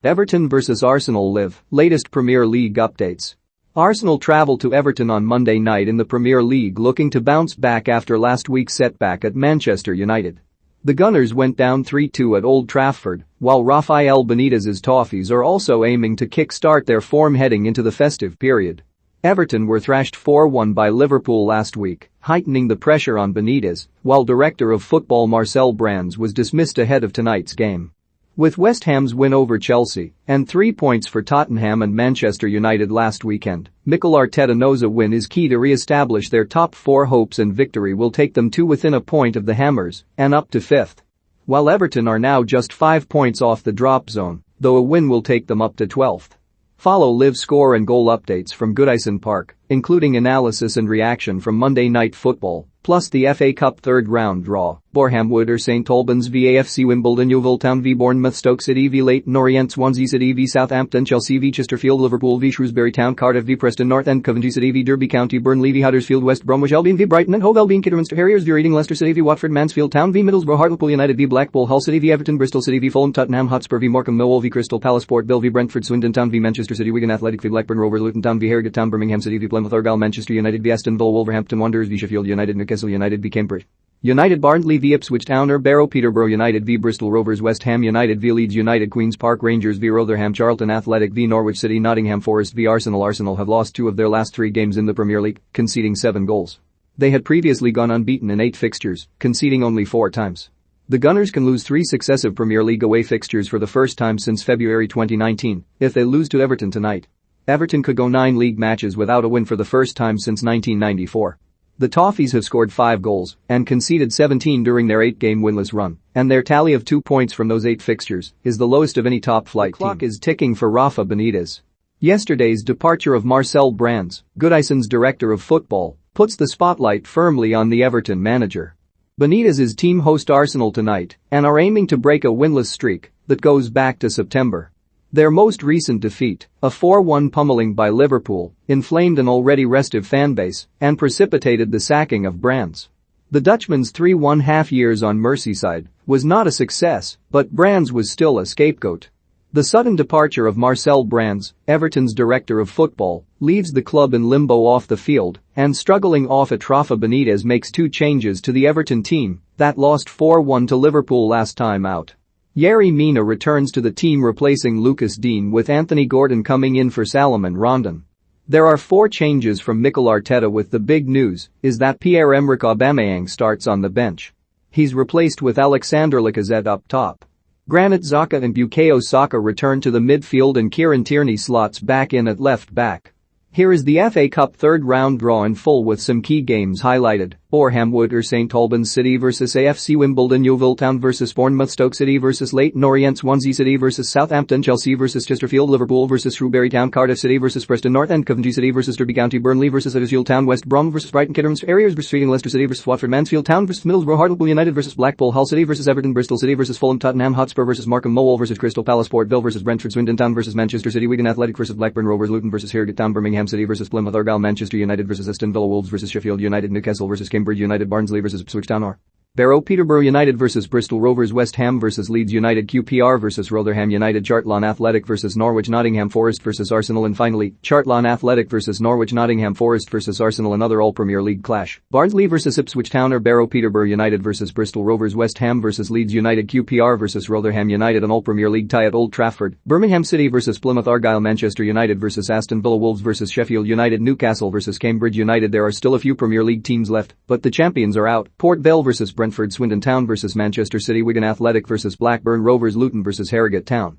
Everton vs Arsenal live, latest Premier League updates. Arsenal travel to Everton on Monday night in the Premier League looking to bounce back after last week's setback at Manchester United. The Gunners went down 3-2 at Old Trafford, while Rafael Benitez's Toffees are also aiming to kick-start their form heading into the festive period. Everton were thrashed 4-1 by Liverpool last week, heightening the pressure on Benitez, while Director of Football Marcel Brands was dismissed ahead of tonight's game. With West Ham's win over Chelsea and 3 points for Tottenham and Manchester United last weekend, Mikel Arteta knows a win is key to re-establish their top four hopes, and victory will take them to within a point of the Hammers and up to fifth. While Everton are now just 5 points off the drop zone, though a win will take them up to 12th. Follow live score and goal updates from Goodison Park, including analysis and reaction from Monday Night Football, plus the FA Cup third-round draw, Boreham Wood or St Albans v AFC Wimbledon, Yeovil Town v Bournemouth, Stoke City v Leyton Orient, Swansea City v Southampton, Chelsea v Chesterfield, Liverpool v Shrewsbury Town, Cardiff v Preston North End, Coventry City v Derby County, Burnley v Huddersfield, West Bromwich Albion v Brighton and Hove Albion, Kidderminster Harriers v Reading, Leicester City v Watford, Mansfield Town v Middlesbrough, Hartlepool United v Blackpool, Hull City v Everton, Bristol City v Fulham, Tottenham Hotspur v Morecambe, Millwall v Crystal Palace, Port Vale v Brentford, Swindon Town v Manchester City, Wigan Athletic v Blackburn Rovers, Luton Town v Harrogate Town, Birmingham City v Plymouth Argyle, Manchester United v Aston Villa, Wolverhampton Wanderers v Sheffield United, Newcastle United v Cambridge United, Barnsley v Ipswich Town or Barrow, Peterborough United v Bristol Rovers, West Ham United v Leeds United, Queen's Park Rangers v Rotherham, Charlton Athletic v Norwich City, Nottingham Forest v Arsenal. Arsenal have lost 2 of their last 3 games in the Premier League, conceding 7 goals. They had previously gone unbeaten in 8 fixtures, conceding only 4 times. The Gunners can lose 3 successive Premier League away fixtures for the first time since February 2019 if they lose to Everton tonight. Everton could go 9 league matches without a win for the first time since 1994. The Toffees have scored 5 goals and conceded 17 during their 8-game winless run, and their tally of 2 points from those 8 fixtures is the lowest of any top-flight team. The clock is ticking for Rafa Benitez. Yesterday's departure of Marcel Brands, Goodison's director of football, puts the spotlight firmly on the Everton manager. Benitez's team host Arsenal tonight and are aiming to break a winless streak that goes back to September. Their most recent defeat, a 4-1 pummeling by Liverpool, inflamed an already restive fanbase and precipitated the sacking of Brands. The Dutchman's 3.5 years on Merseyside was not a success, but Brands was still a scapegoat. The sudden departure of Marcel Brands, Everton's director of football, leaves the club in limbo off the field, and struggling off it. Rafa Benitez makes 2 changes to the Everton team that lost 4-1 to Liverpool last time out. Yerry Mina returns to the team, replacing Lucas Digne, with Anthony Gordon coming in for Salomon Rondon. There are 4 changes from Mikel Arteta, with the big news is that Pierre-Emerick Aubameyang starts on the bench. He's replaced with Alexander Lacazette up top. Granit Xhaka and Bukayo Saka return to the midfield and Kieran Tierney slots back in at left back. Here is the FA Cup third-round draw in full with some key games highlighted. Boreham Wood or St Albans City vs AFC Wimbledon, Yeovil Town vs Bournemouth, Stoke City vs Leyton Orient, Swansea City vs Southampton, Chelsea vs Chesterfield, Liverpool vs Shrewsbury Town, Cardiff City vs Preston North End, Coventry City vs Derby County, Burnley vs Huddersfield Town, West Brom vs Brighton, Kidderminster Harriers vs Reading, Leicester City vs Watford, Mansfield Town vs Middlesbrough, Hartlepool United vs Blackpool, Hull City vs Everton, Bristol City vs Fulham, Tottenham Hotspur vs Morecambe, Millwall vs Crystal Palace, Port Vale vs Brentford, Swindon Town vs Manchester City, Wigan Athletic vs Blackburn Rovers, Luton vs Harrogate Town, Birmingham City vs Plymouth Argyle, Manchester United vs Aston Villa, Wolves vs Sheffield United, Newcastle vs Cambridge United, Barnsley vs Ipswich Town or Barrow, Peterborough United vs Bristol Rovers, West Ham vs Leeds United, QPR vs Rotherham United, Charlton Athletic vs Norwich, Nottingham Forest vs Arsenal, and finally, Charlton Athletic vs Norwich, Nottingham Forest vs Arsenal. Another all-Premier League clash. Barnsley vs Ipswich Town or Barrow, Peterborough United vs Bristol Rovers, West Ham vs Leeds United, QPR vs Rotherham United. An all-Premier League tie at Old Trafford. Birmingham City vs Plymouth Argyle, Manchester United vs Aston Villa, Wolves vs Sheffield United, Newcastle vs Cambridge United. There are still a few Premier League teams left, but the champions are out. Port Vale vs Brentford, Swindon Town vs Manchester City, Wigan Athletic vs Blackburn Rovers, Luton vs Harrogate Town.